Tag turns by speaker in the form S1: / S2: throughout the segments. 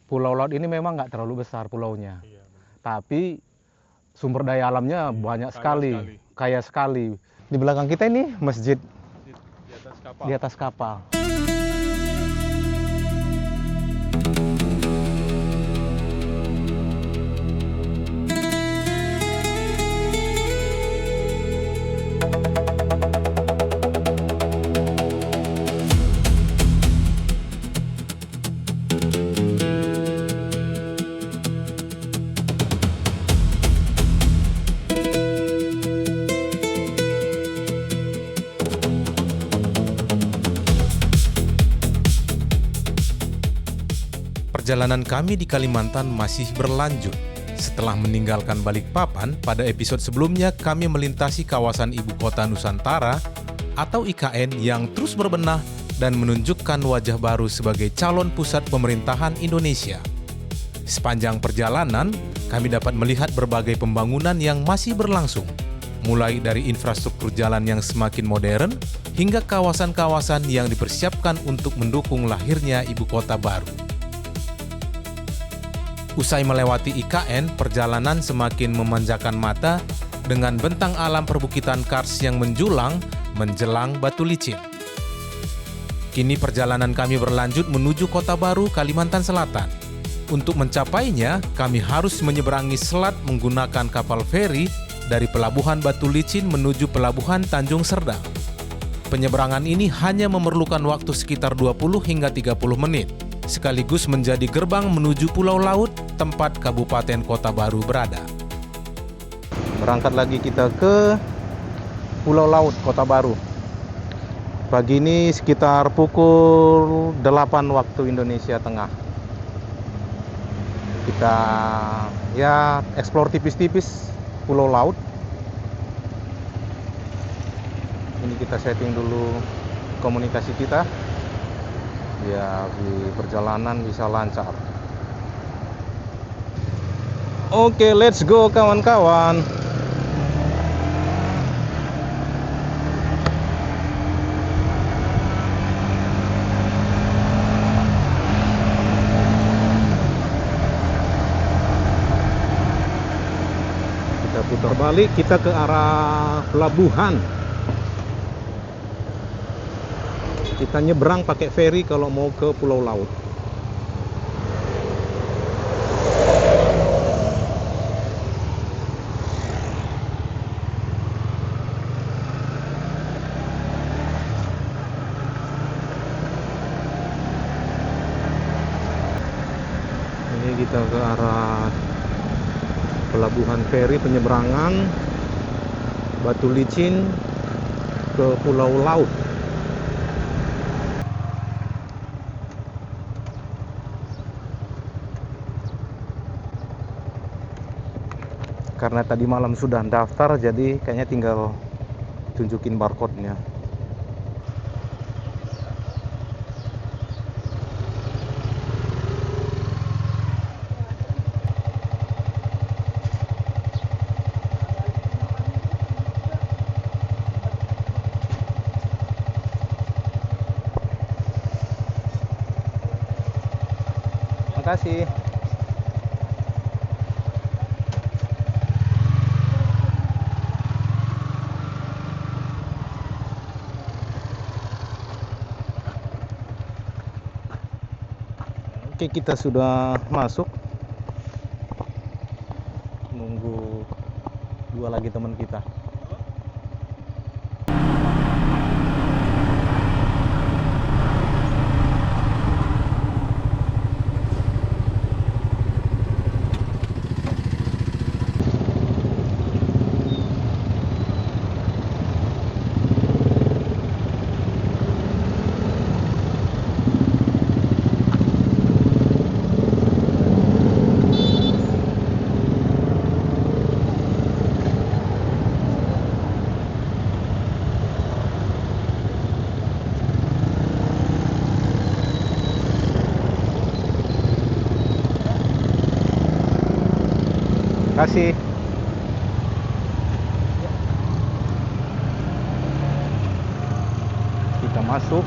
S1: Pulau laut ini memang nggak terlalu besar pulaunya,
S2: Iya, benar.
S1: tapi sumber daya alamnya
S2: Iya,
S1: banyak
S2: kaya
S1: sekali,
S2: sekali.
S1: kaya sekali. Di belakang kita ini masjid
S2: Di atas kapal.
S1: di atas kapal.
S3: Perjalanan kami di Kalimantan masih berlanjut. Setelah meninggalkan Balikpapan, pada episode sebelumnya kami melintasi kawasan ibu kota Nusantara atau IKN yang terus berbenah dan menunjukkan wajah baru sebagai calon pusat pemerintahan Indonesia. Sepanjang perjalanan, kami dapat melihat berbagai pembangunan yang masih berlangsung, mulai dari infrastruktur jalan yang semakin modern hingga kawasan-kawasan yang dipersiapkan untuk mendukung lahirnya ibu kota baru. Usai melewati IKN, perjalanan semakin memanjakan mata dengan bentang alam perbukitan kars yang menjulang menjelang Batu Licin. Kini perjalanan kami berlanjut menuju Kota Baru, Kalimantan Selatan. Untuk mencapainya, kami harus menyeberangi selat menggunakan kapal feri dari Pelabuhan Batu Licin menuju Pelabuhan Tanjung Serdang. Penyeberangan ini hanya memerlukan waktu sekitar 20 hingga 30 menit, sekaligus menjadi gerbang menuju Pulau Laut, tempat Kabupaten Kota Baru berada.
S1: Berangkat lagi kita ke Pulau Laut, Kota Baru. Pagi ini sekitar pukul 8 waktu Indonesia Tengah. Kita ya eksplor tipis-tipis Pulau Laut. Ini kita setting dulu komunikasi kita. Ya, di perjalanan bisa lancar. Oke, let's go kawan-kawan. Kita putar balik, kita ke arah pelabuhan. Kita nyebrang pakai feri kalau mau ke Pulau Laut. Ini kita ke arah pelabuhan feri penyeberangan Batu Licin ke Pulau Laut. Karena tadi malam sudah daftar, jadi kayaknya tinggal tunjukin barcode-nya. Makasih. Oke, kita sudah masuk. Nunggu dua lagi teman kita. Kasih. Kita masuk.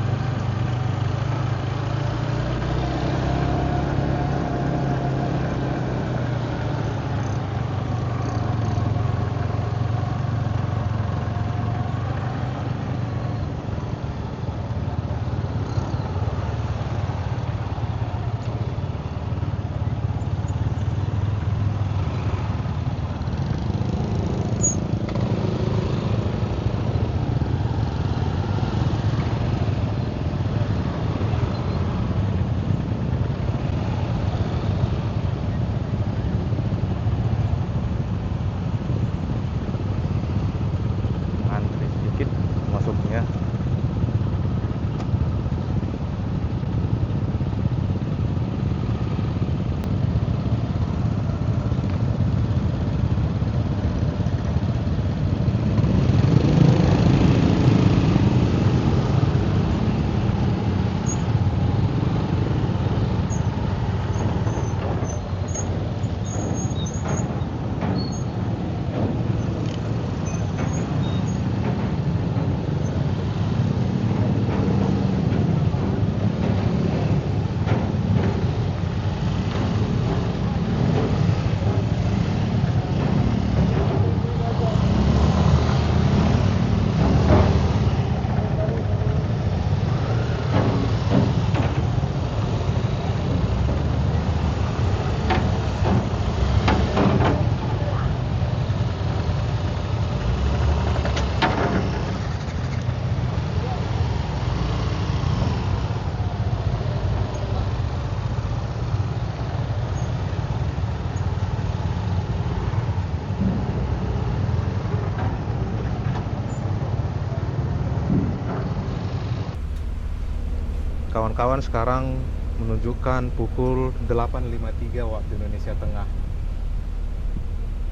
S1: Kawan-kawan, sekarang menunjukkan pukul 8.53 waktu Indonesia Tengah.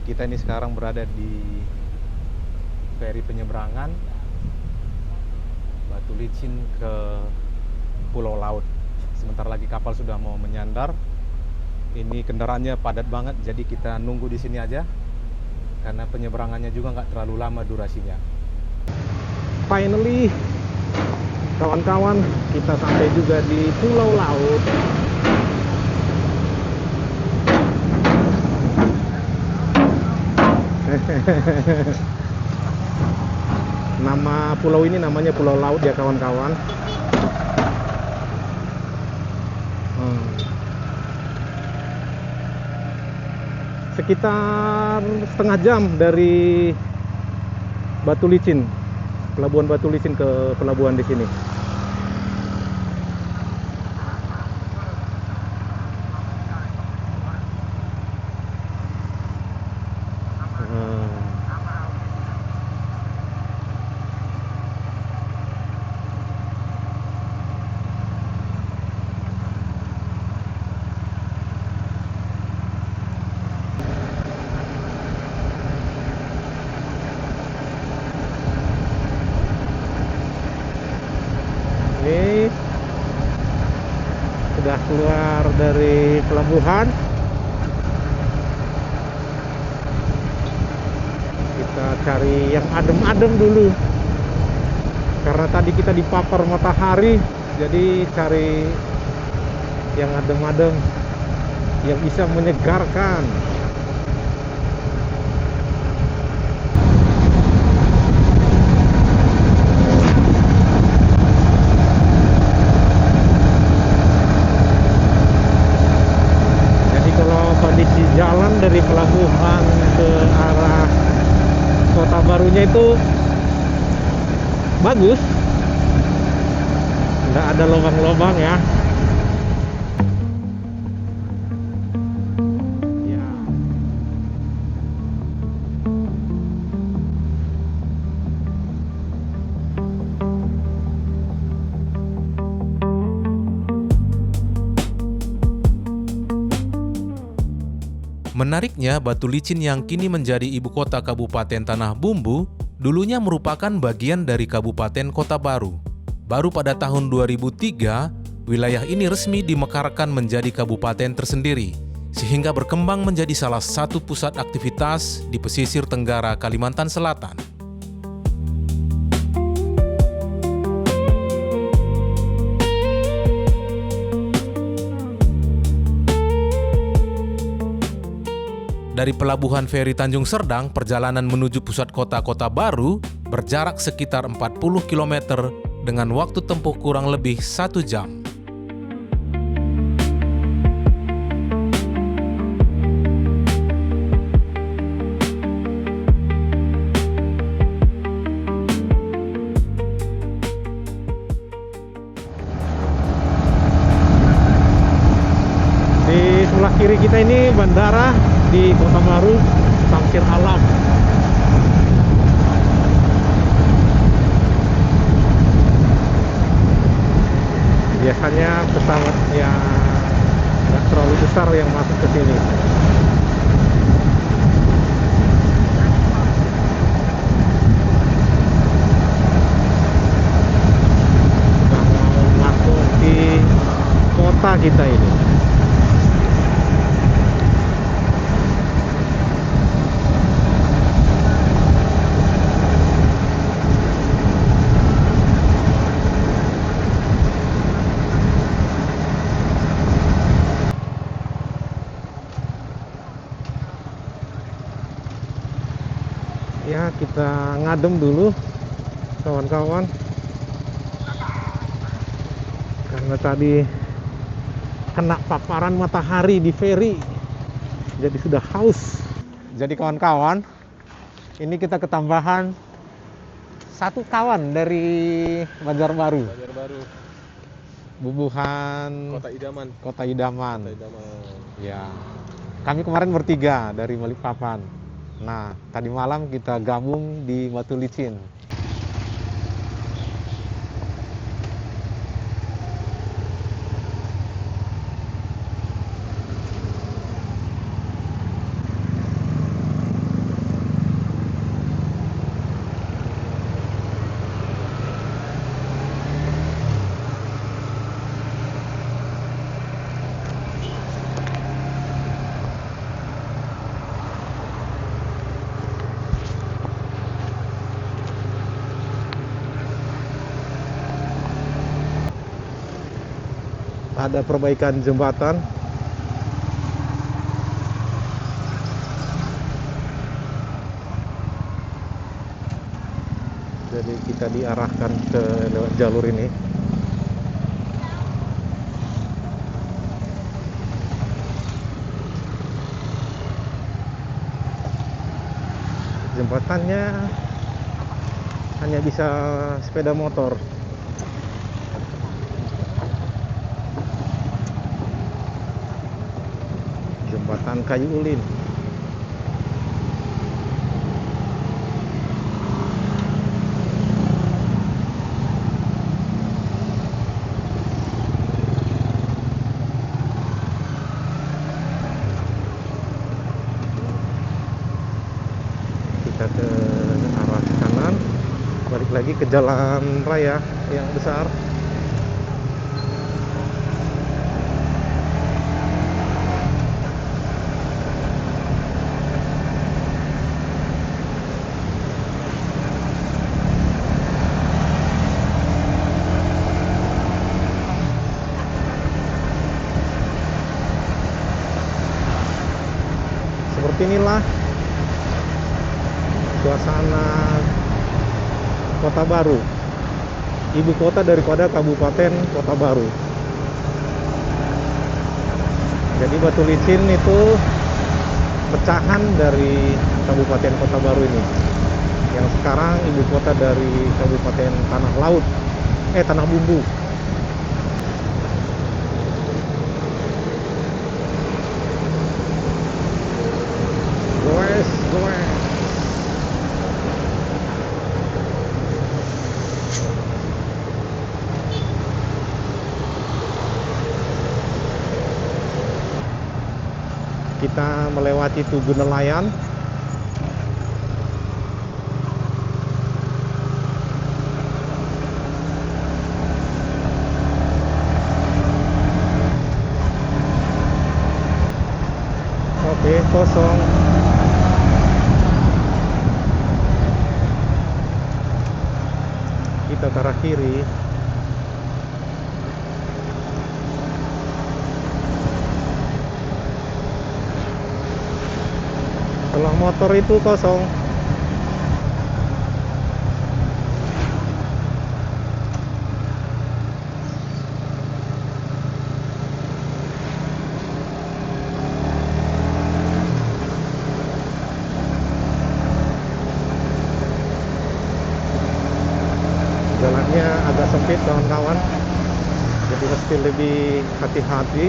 S1: Kita ini sekarang berada di feri penyeberangan Batu Licin ke Pulau Laut. Sebentar lagi kapal sudah mau menyandar. Ini kendaraannya padat banget, jadi kita nunggu di sini aja karena penyeberangannya juga nggak terlalu lama durasinya. Finally, kawan-kawan, kita sampai juga di Pulau Laut. Nama pulau ini namanya Pulau Laut ya kawan-kawan. Sekitar setengah jam dari Batu Licin, pelabuhan Batu Licin ke pelabuhan di sini. Ini sudah keluar dari pelabuhan. Kita cari yang adem-adem dulu, karena tadi kita dipapar matahari, jadi cari yang adem-adem yang bisa menyegarkan. Kondisi jalan dari pelabuhan ke arah Kota Barunya itu bagus, nggak ada lubang-lubang ya.
S3: Menariknya, Batu Licin yang kini menjadi ibu kota Kabupaten Tanah Bumbu, dulunya merupakan bagian dari Kabupaten Kota Baru. Baru pada tahun 2003, wilayah ini resmi dimekarkan menjadi kabupaten tersendiri, sehingga berkembang menjadi salah satu pusat aktivitas di pesisir tenggara Kalimantan Selatan. Dari Pelabuhan Feri Tanjung Serdang, perjalanan menuju pusat kota Kota Baru berjarak sekitar 40 km dengan waktu tempuh kurang lebih 1 jam.
S1: Di sebelah kiri kita ini bandara di Kota Baru, Samsir Alam. Biasanya pesawat yang nggak terlalu besar yang masuk ke sini. Sudah mau masuk di kota kita ini. Ya, kita ngadem dulu kawan-kawan, karena tadi kena paparan matahari di feri, jadi sudah haus. Jadi kawan-kawan, ini kita ketambahan satu kawan dari Banjarbaru. Bubuhan
S2: Kota Idaman.
S1: Kota Idaman. Ya, kami kemarin bertiga dari Balikpapan. Nah, tadi malam kita gabung di Batu Licin. ada perbaikan jembatan. Jadi kita diarahkan ke lewat jalur ini. Jembatannya hanya bisa sepeda motor. Jembatan kayu ulin. Kita ke arah kanan, balik lagi ke jalan raya yang besar. Seperti inilah suasana Kota Baru, ibu kota daripada Kabupaten Kota Baru. Jadi Batu Licin itu pecahan dari Kabupaten Kota Baru ini, yang sekarang ibu kota dari Kabupaten Tanah Laut, Tanah Bumbu. Goes. Kita melewati Tugu Nelayan. Oke, kosong. Kita ke arah kiri. Kalau motor itu kosong. Jalannya agak sempit kawan-kawan, jadi mesti lebih hati-hati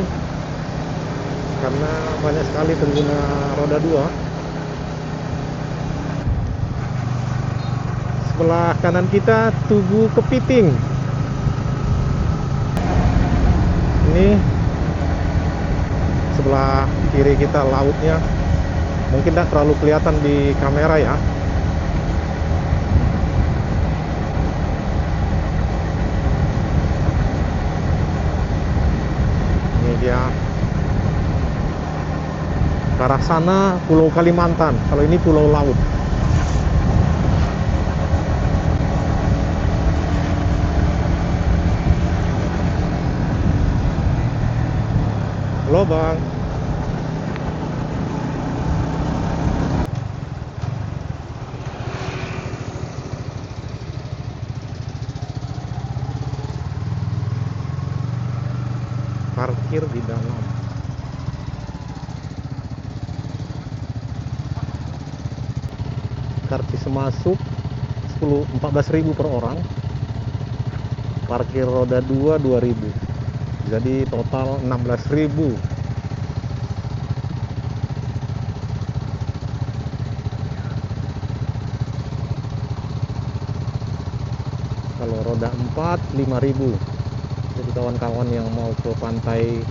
S1: karena banyak sekali pengguna roda 2. Sebelah kanan kita Tugu Kepiting. Ini sebelah kiri kita lautnya. Mungkin tidak terlalu kelihatan di kamera ya. Ini dia. Ke arah sana Pulau Kalimantan. Kalau ini Pulau Laut. Halo Bang. Parkir di dalam. Karcis masuk 14.000 per orang. Parkir roda 2 2.000. Jadi total 16.000. Kalau roda 4 5.000. Jadi kawan-kawan yang mau ke pantai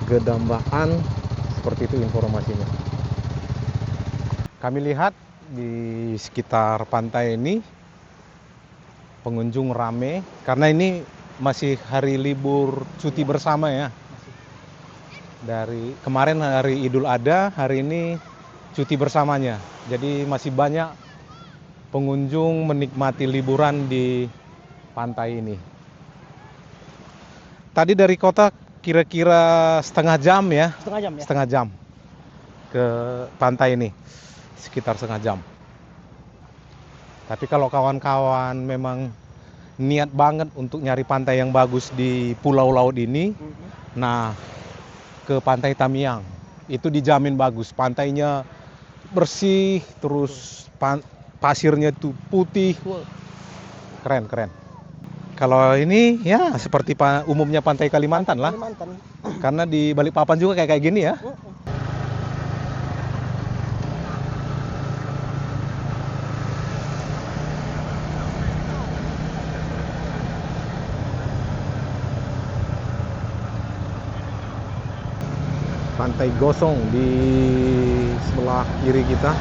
S1: Gedambaan, seperti itu informasinya. Kami lihat di sekitar pantai ini pengunjung rame karena ini masih hari libur cuti bersama ya. Dari kemarin hari Idul Adha, hari ini cuti bersamanya. Jadi masih banyak pengunjung menikmati liburan di pantai ini. Tadi dari kota kira-kira setengah jam ya,
S2: Setengah jam ya.
S1: setengah jam ke pantai ini, sekitar setengah jam. Tapi kalau kawan-kawan memang niat banget untuk nyari pantai yang bagus di pulau laut ini, nah ke Pantai Tamiang itu dijamin bagus. Pantainya bersih, terus pasirnya tuh putih, keren keren. Kalau ini ya seperti umumnya pantai Kalimantan lah,
S2: Kalimantan.
S1: karena di Balikpapan juga kayak gini ya. Pantai Gosong di sebelah kiri kita.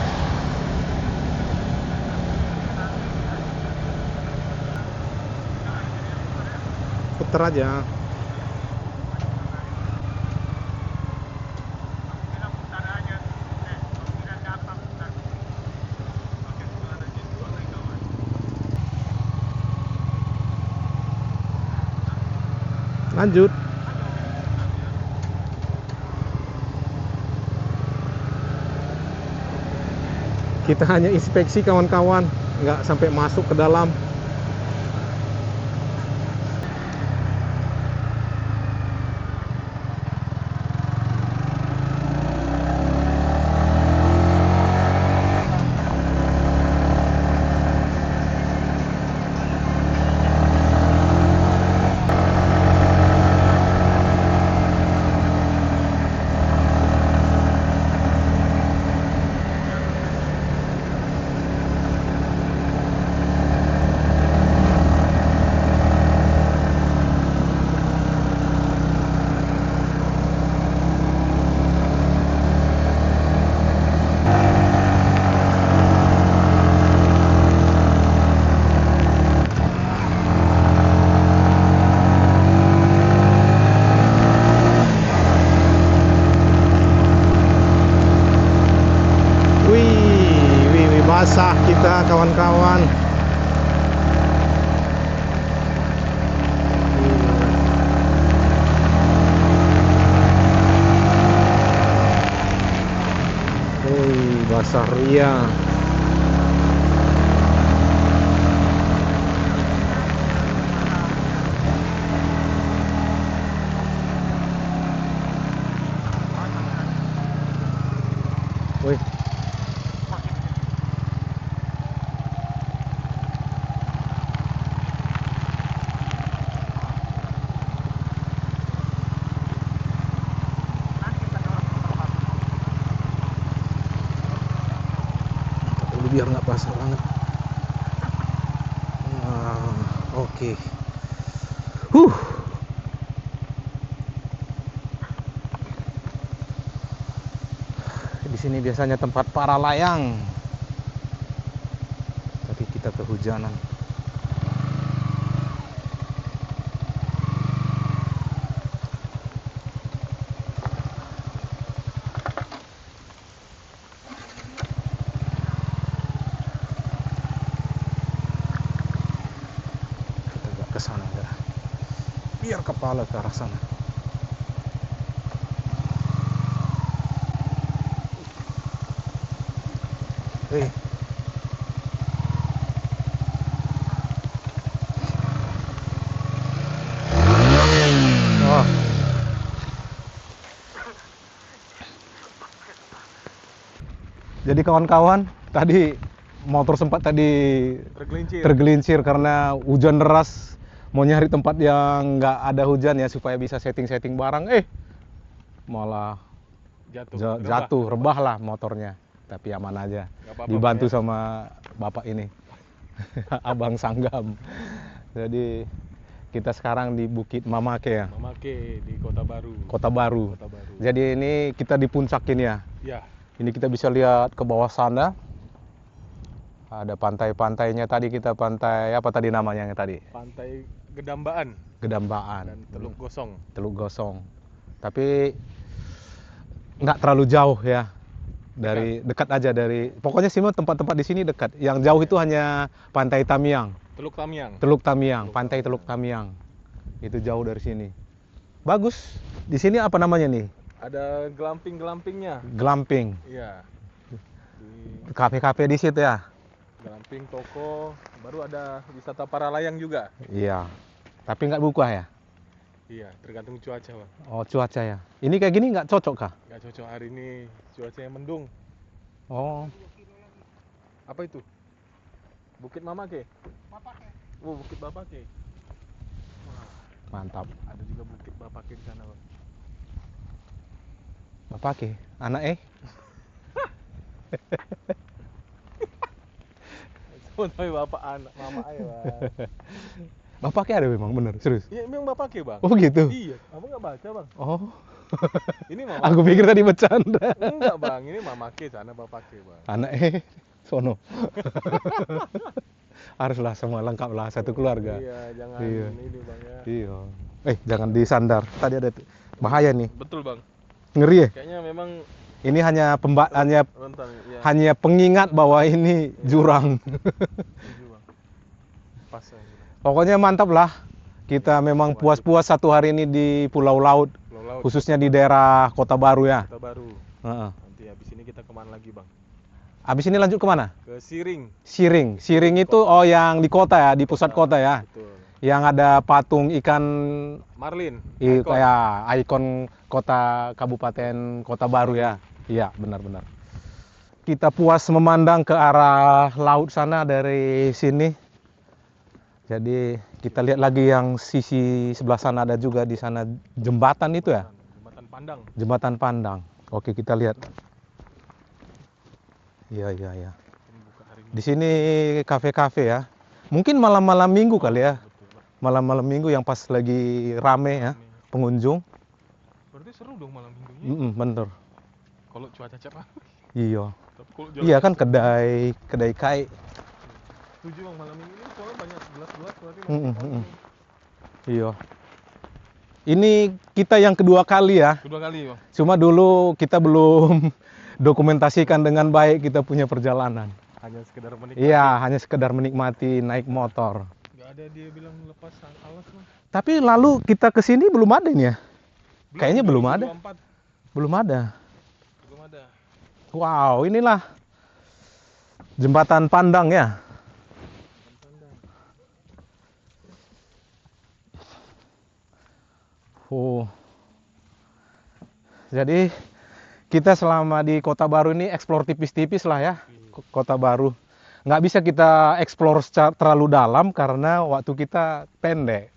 S1: Putar aja. Lanjut. Kita hanya inspeksi kawan-kawan, nggak sampai masuk ke dalam. Basah kita kawan-kawan. Basah ria. Wih. Biar nggak basah banget. Nah, oke. Di sini biasanya tempat para layang. Tapi kita kehujanan. Ke sana ya. Biar kepala ke arah sana. Oh. Jadi kawan-kawan, tadi motor sempat tergelincir karena hujan deras. Mau nyari tempat yang nggak ada hujan ya supaya bisa setting-setting barang, malah jatuh, rebah lah motornya. Tapi aman aja, dibantu sama bapak ini, Abang Sanggam. Jadi kita sekarang di Bukit Mamake ya.
S4: Mamake di Kota Baru.
S1: Kota Baru. Jadi ini kita di puncak ini ya.
S4: Ya.
S1: Ini kita bisa lihat ke bawah sana. Ada pantai-pantainya tadi, kita pantai apa tadi namanya yang tadi?
S4: Pantai Gedambaan.
S1: Gedambaan.
S4: Dan Teluk Gosong.
S1: Teluk Gosong. Tapi nggak terlalu jauh ya. Dekat aja dari. Pokoknya semua tempat-tempat di sini dekat. Yang jauh itu hanya Pantai Tamiang.
S4: Teluk Tamiang.
S1: Teluk Tamiang, Pantai Teluk Tamiang. Itu jauh dari sini. Bagus. Di sini apa namanya nih?
S4: Ada glamping-glampingnya.
S1: Glamping.
S4: Iya. Di
S1: Kafe-kafe di situ ya?
S4: glamping toko, baru ada wisata para layang juga.
S1: Iya. Tapi nggak buka ya?
S4: Iya, tergantung cuaca, Bang.
S1: Oh, cuaca ya. Ini kayak gini nggak cocok kah?
S4: Nggak cocok hari ini, cuacanya mendung.
S1: Oh,
S4: Apa itu? Bukit Mamake? Oh, Bukit Bapake. Wah,
S1: mantap.
S4: ada juga Bukit Bapake di sana, Bang.
S1: Bapak ke? Anak
S4: Tapi bapak anak mama aja, Bang.
S1: Bapak ke ada memang bener, serius.
S4: Iya, memang Bapake, Bang.
S1: Oh gitu.
S4: Iya, abang nggak baca, Bang.
S1: Oh,
S4: Ini mama.
S1: aku pikir tadi bercanda.
S4: Enggak, Bang. Ini Mamake sana Bapake, Bang.
S1: Anak sono. Haruslah semua lengkap lah satu keluarga.
S4: Iya, jangan
S1: Iya.
S4: ini, Bang ya.
S1: Iya. Jangan disandar. Tadi ada bahaya nih.
S4: Betul, Bang.
S1: Ngeri ya.
S4: Kayaknya memang
S1: Ini hanya
S4: rentan ya.
S1: hanya pengingat bahwa ini jurang.
S4: Setuju, Bang. Pas ya.
S1: Pokoknya mantap lah. Kita memang puas-puas satu hari ini di Pulau Laut,
S4: Pulau Laut,
S1: khususnya di daerah Kota Baru ya.
S4: Kota Baru.
S1: Heeh.
S4: Nanti habis ini kita kemana lagi, Bang?
S1: Habis ini lanjut kemana?
S4: Ke Siring.
S1: Siring. Siring itu yang di kota ya, di pusat kota ya.
S4: Betul.
S1: Yang ada patung ikan
S4: Marlin.
S1: Ikon.
S4: Icon.
S1: Ya, ikon kota Kabupaten Kota Baru ya. Iya, benar-benar. Kita puas memandang ke arah laut sana dari sini. Jadi kita lihat lagi yang sisi sebelah sana, ada juga di sana jembatan itu ya.
S4: Jembatan Pandang.
S1: Jembatan Pandang. Oke, kita lihat. Iya.
S4: Ini buka hari ini.
S1: Di sini kafe-kafe ya. Mungkin malam-malam minggu kali ya.
S4: Betul, Bang.
S1: Malam-malam minggu yang pas lagi rame ya pengunjung.
S4: Berarti seru dong malam minggunya.
S1: Bener.
S4: Kalau cuaca cerah.
S1: Iya.
S4: Tapi kalau jalan
S1: Iya kan kedai kai.
S4: setuju, Bang, malam minggu ini soalnya banyak gelas-gelas berarti.
S1: Iya. Ini kita yang kedua kali ya.
S4: Kedua kali, Bang.
S1: Cuma dulu kita belum dokumentasikan dengan baik kita punya perjalanan.
S4: Hanya sekedar menikmati.
S1: Iya, hanya sekedar menikmati naik motor.
S4: Nggak ada dia bilang lepas alas, Bang.
S1: Tapi lalu kita ke sini belum ada ini ya? Kayaknya belum ada.
S4: 2024
S1: Belum ada.
S4: belum ada.
S1: Wow, inilah jembatan Pandang ya. Oh. Jadi kita selama di Kota Baru ini eksplor tipis-tipis lah ya. Kota Baru. Nggak bisa kita eksplor terlalu dalam karena waktu kita pendek.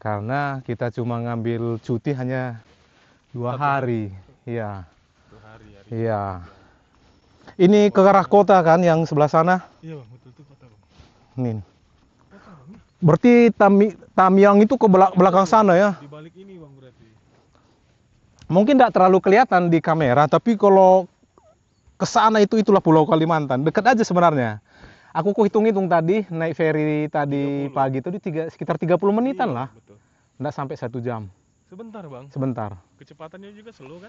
S1: Karena kita cuma ngambil cuti hanya 2 hari. Iya.
S4: 2 hari.
S1: Iya. Ini ke arah kota kan yang sebelah sana?
S4: Iya, Bang, betul tuh kota, Bang.
S1: Nih. Berarti Tamiang itu ke belakang sana ya?
S4: Di balik ini, Bang, berarti.
S1: Mungkin tidak terlalu kelihatan di kamera, tapi kalau ke sana itulah Pulau Kalimantan. Dekat aja sebenarnya. Aku hitung-hitung tadi naik ferry tadi
S4: 30.
S1: pagi itu sekitar 30 menitan
S4: Iya,
S1: lah.
S4: betul.
S1: Nggak sampai 1 jam.
S4: Sebentar, Bang.
S1: Sebentar.
S4: Kecepatannya juga slow kan?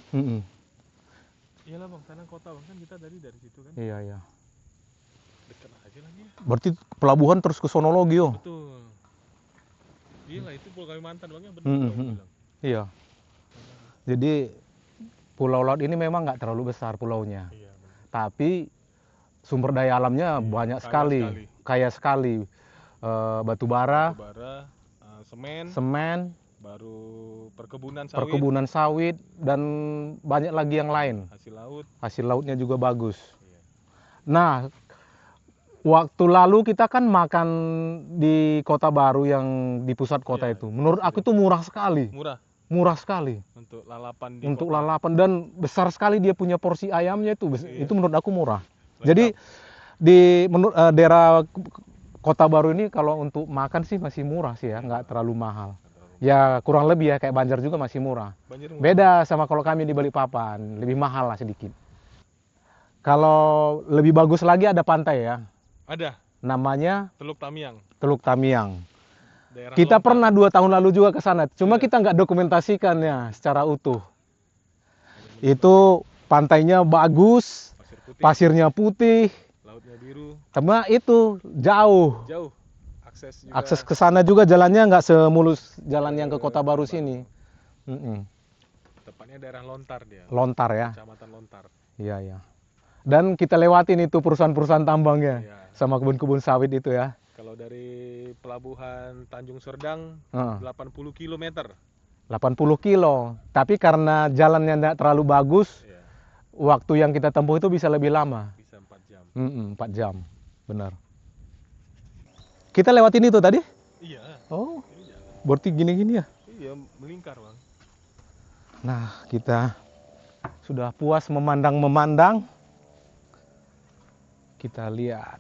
S4: Iyalah, Bang, sana kota, Bang, kan kita dari situ kan.
S1: Iya.
S4: Dekat aja lagi.
S1: Berarti pelabuhan terus ke sono lagi yo.
S4: Betul. Iyalah, itu Pulau Kalimantan, Bang, ya benar. Bilang.
S1: Iya. Jadi Pulau Laut ini memang nggak terlalu besar pulaunya.
S4: Iya, benar.
S1: Tapi sumber daya alamnya banyak
S4: kaya
S1: sekali.
S4: sekali.
S1: Kaya sekali. Batu bara,
S4: Bara, semen,
S1: semen,
S4: baru perkebunan sawit,
S1: perkebunan sawit, dan banyak lagi yang lain.
S4: hasil laut.
S1: Hasil lautnya juga bagus.
S4: Iya.
S1: Nah, waktu lalu kita kan makan di Kota Baru yang di pusat kota
S4: Iya,
S1: itu. Menurut aku itu murah sekali.
S4: Murah
S1: Murah sekali.
S4: untuk lalapan di
S1: Untuk
S4: kota.
S1: lalapan, dan besar sekali dia punya porsi ayamnya itu.
S4: Iya.
S1: Itu menurut aku murah.
S4: Lengkap.
S1: Jadi di daerah Kota Baru ini kalau untuk makan sih masih murah sih ya, nggak terlalu mahal. Ya kurang lebih ya kayak Banjar juga masih murah.
S4: Banjir murah.
S1: Beda sama kalau kami di Balikpapan, lebih mahal lah sedikit. Kalau lebih bagus lagi ada pantai ya,
S4: Ada
S1: namanya
S4: Teluk Tamiang.
S1: Teluk Tamiang.
S4: Daerah
S1: Kita
S4: Lontar.
S1: pernah 2 tahun lalu juga ke sana, cuma
S4: Iya.
S1: kita nggak dokumentasikannya secara utuh. Itu pantainya bagus,
S4: Pasir putih,
S1: pasirnya putih,
S4: lautnya biru,
S1: cuma itu jauh.
S4: jauh. Akses juga.
S1: Akses ke sana juga jalannya nggak semulus jalan yang ke Kota Baru sini.
S4: Tepatnya daerah Lontar dia.
S1: Lontar ya.
S4: Kecamatan Lontar.
S1: Iya, iya. Dan kita lewatin itu perusahaan-perusahaan tambangnya
S4: Iya.
S1: sama kebun-kebun sawit itu ya.
S4: Kalau dari pelabuhan Tanjung Serdang
S1: Heeh.
S4: 80 km.
S1: 80 kilo. Tapi karena jalannya tidak terlalu bagus,
S4: Iya.
S1: waktu yang kita tempuh itu bisa lebih lama.
S4: Bisa 4 jam.
S1: 4 jam, benar. Kita lewatin itu tadi?
S4: Iya.
S1: Oh,
S4: Ini jalan.
S1: berarti gini-gini ya?
S4: Iya, melingkar, Bang.
S1: Nah, kita sudah puas memandang-memandang. Kita lihat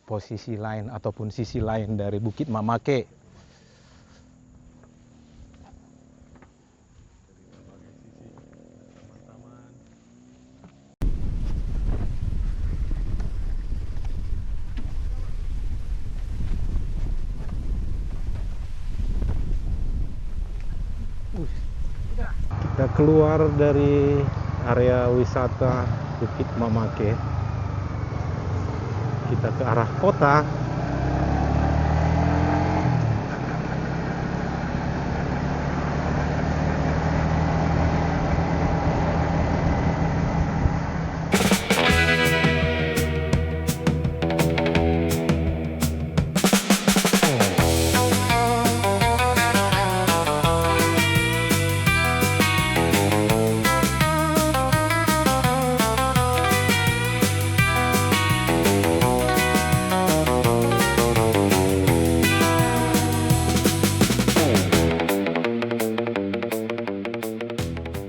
S1: posisi lain ataupun sisi lain dari Bukit Mamake.
S4: Dari berbagai sisi, taman-taman.
S1: Kita keluar dari area wisata Bukit Mamake. Kita ke arah kota.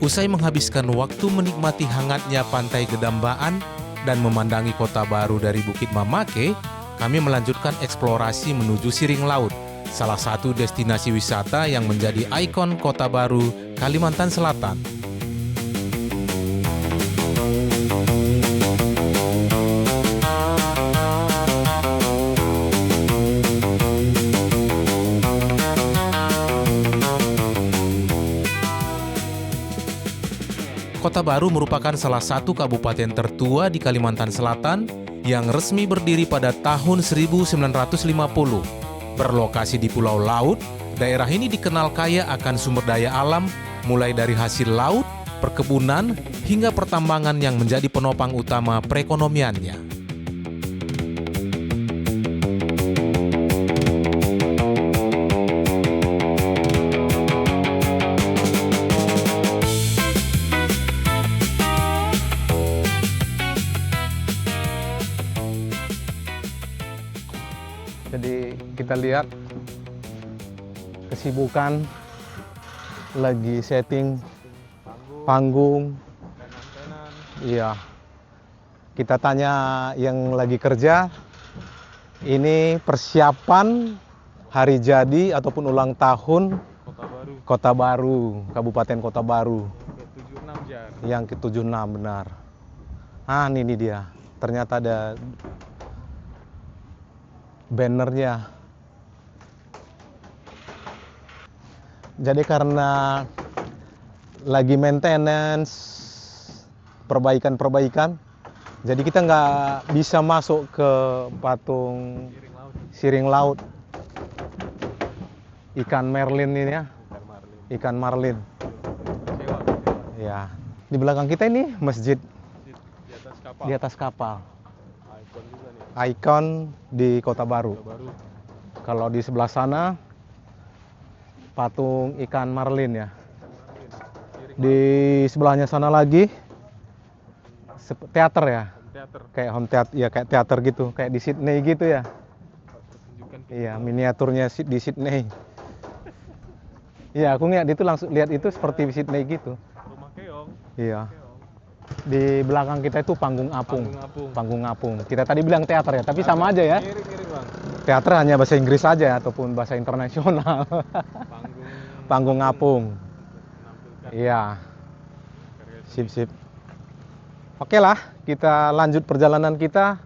S3: Usai menghabiskan waktu menikmati hangatnya pantai Gedambaan dan memandangi kota baru dari Bukit Mamake, kami melanjutkan eksplorasi menuju Siring Laut, salah satu destinasi wisata yang menjadi ikon kota baru Kalimantan Selatan. Kota Baru merupakan salah satu kabupaten tertua di Kalimantan Selatan yang resmi berdiri pada tahun 1950. Berlokasi di Pulau Laut, daerah ini dikenal kaya akan sumber daya alam, mulai dari hasil laut, perkebunan, hingga pertambangan yang menjadi penopang utama perekonomiannya.
S1: Jadi kita lihat kesibukan lagi setting panggung.
S4: Tenan-tenan.
S1: Iya. Kita tanya yang lagi kerja, ini persiapan hari jadi ataupun ulang tahun
S4: Kota Baru.
S1: Kota Baru, Kabupaten Kota Baru
S4: Ke-76 Jar.
S1: yang ke-76 benar. Ah, ini dia. Ternyata ada bannernya. Jadi karena lagi maintenance, perbaikan, jadi kita nggak bisa masuk ke patung
S4: Siring Laut.
S1: Siring Laut. Ikan Merlin ini ya,
S4: Ikan Marlin.
S1: ikan Marlin.
S4: Sewa.
S1: Ya, di belakang kita ini masjid
S4: Di atas kapal.
S1: di atas kapal.
S4: Ikon juga nih.
S1: Ikon di Kota Baru.
S4: Kota Baru.
S1: Kalau di sebelah sana patung ikan Marlin ya.
S4: Siring
S1: Di sebelahnya sana lagi teater ya,
S4: teater.
S1: kayak home teater ya, kayak teater gitu, kayak di Sydney gitu ya.
S4: Pertunjukan
S1: Iya, miniaturnya di Sydney. Iya, aku lihat itu seperti di Sydney gitu.
S4: rumah keong.
S1: Iya.
S4: Keong.
S1: Di belakang kita itu panggung apung.
S4: Panggung apung.
S1: Panggung apung. Kita tadi bilang teater ya, tapi sama aja ya.
S4: Mirip-mirip, Bang.
S1: Teater hanya bahasa Inggris saja ataupun bahasa internasional. Panggung apung.
S4: Menampilkan
S1: Iya,
S4: karya seni.
S1: sip. Oke lah, kita lanjut perjalanan kita.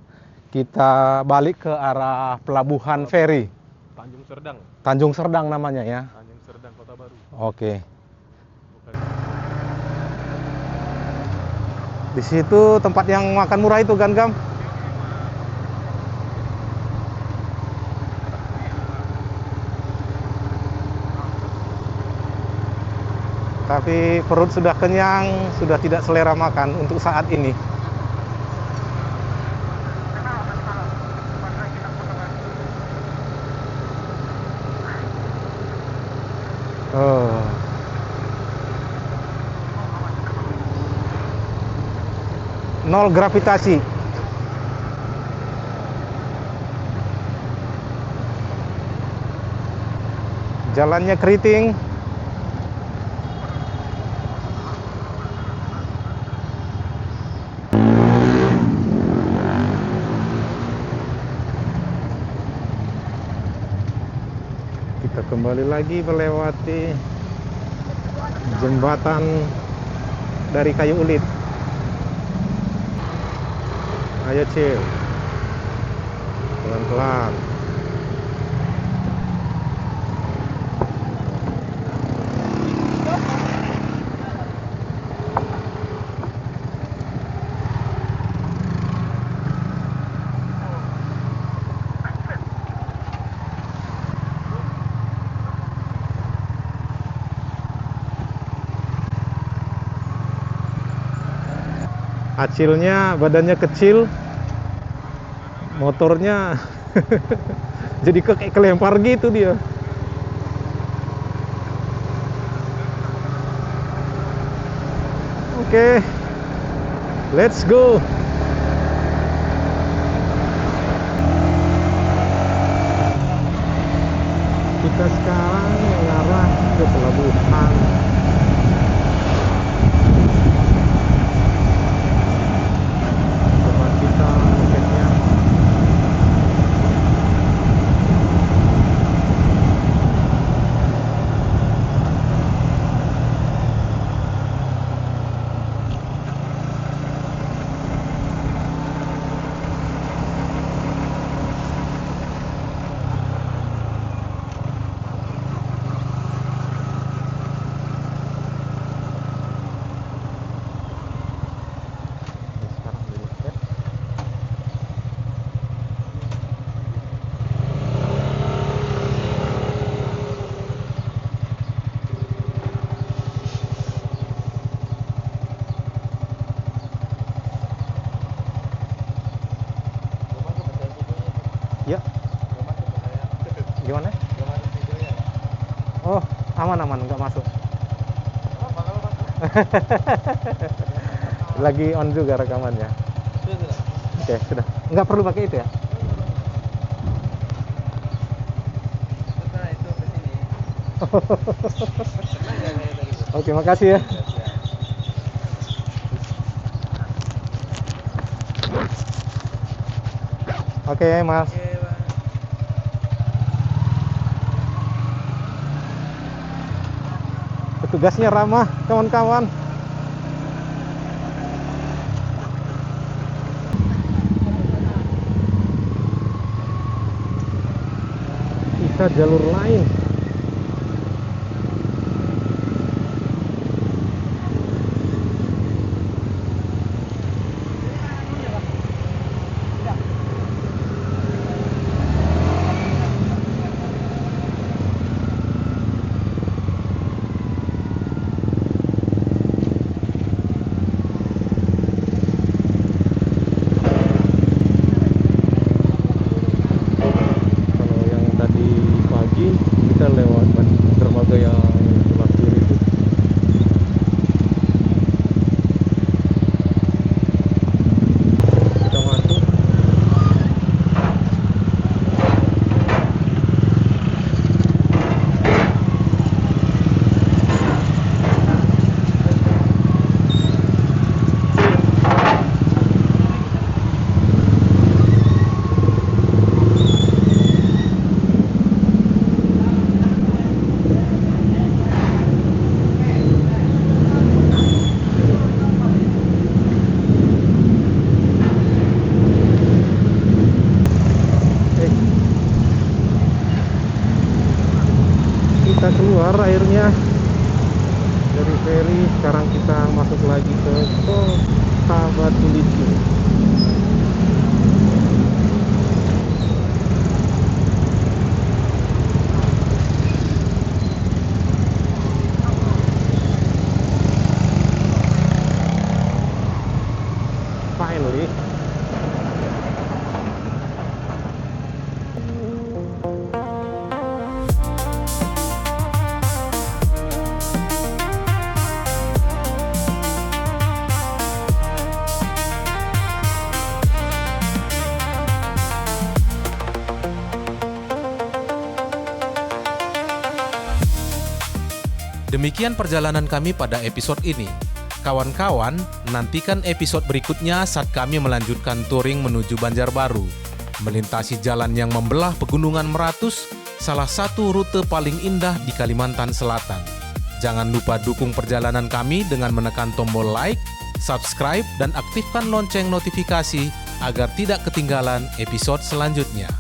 S1: Kita balik ke arah pelabuhan feri.
S4: Tanjung Serdang.
S1: Tanjung Serdang namanya ya.
S4: Tanjung Serdang Kota Baru.
S1: Oke.
S4: Bukan.
S1: Di situ tempat yang makan murah itu kan, Gam? Tapi perut sudah kenyang, sudah tidak selera makan untuk saat ini. Oh. Nol gravitasi. Jalannya keriting. Kita kembali lagi melewati jembatan dari kayu ulit. Ayo Cil, pelan-pelan. Acilnya badannya kecil, motornya jadi kayak kelempar gitu dia. Oke, let's go. Kita sekarang mengarah ke pelabuhan. Tempat kita loketnya. Ya. Gimana? Oh, aman, nggak masuk. Lagi on juga rekamannya. Oke, sudah. Nggak perlu pakai itu ya? Oke, makasih ya. Oke, Mas. Petugasnya ramah, kawan-kawan. Kita jalur lain. Kita lewat dermaga yang sebelah kiri itu. Kita masuk. Kita keluar airnya dari feri. Sekarang kita masuk lagi ke Kota Batu Licin.
S3: Demikian perjalanan kami pada episode ini. Kawan-kawan, nantikan episode berikutnya saat kami melanjutkan touring menuju Banjarbaru, melintasi jalan yang membelah Pegunungan Meratus, salah satu rute paling indah di Kalimantan Selatan. Jangan lupa dukung perjalanan kami dengan menekan tombol like, subscribe, dan aktifkan lonceng notifikasi agar tidak ketinggalan episode selanjutnya.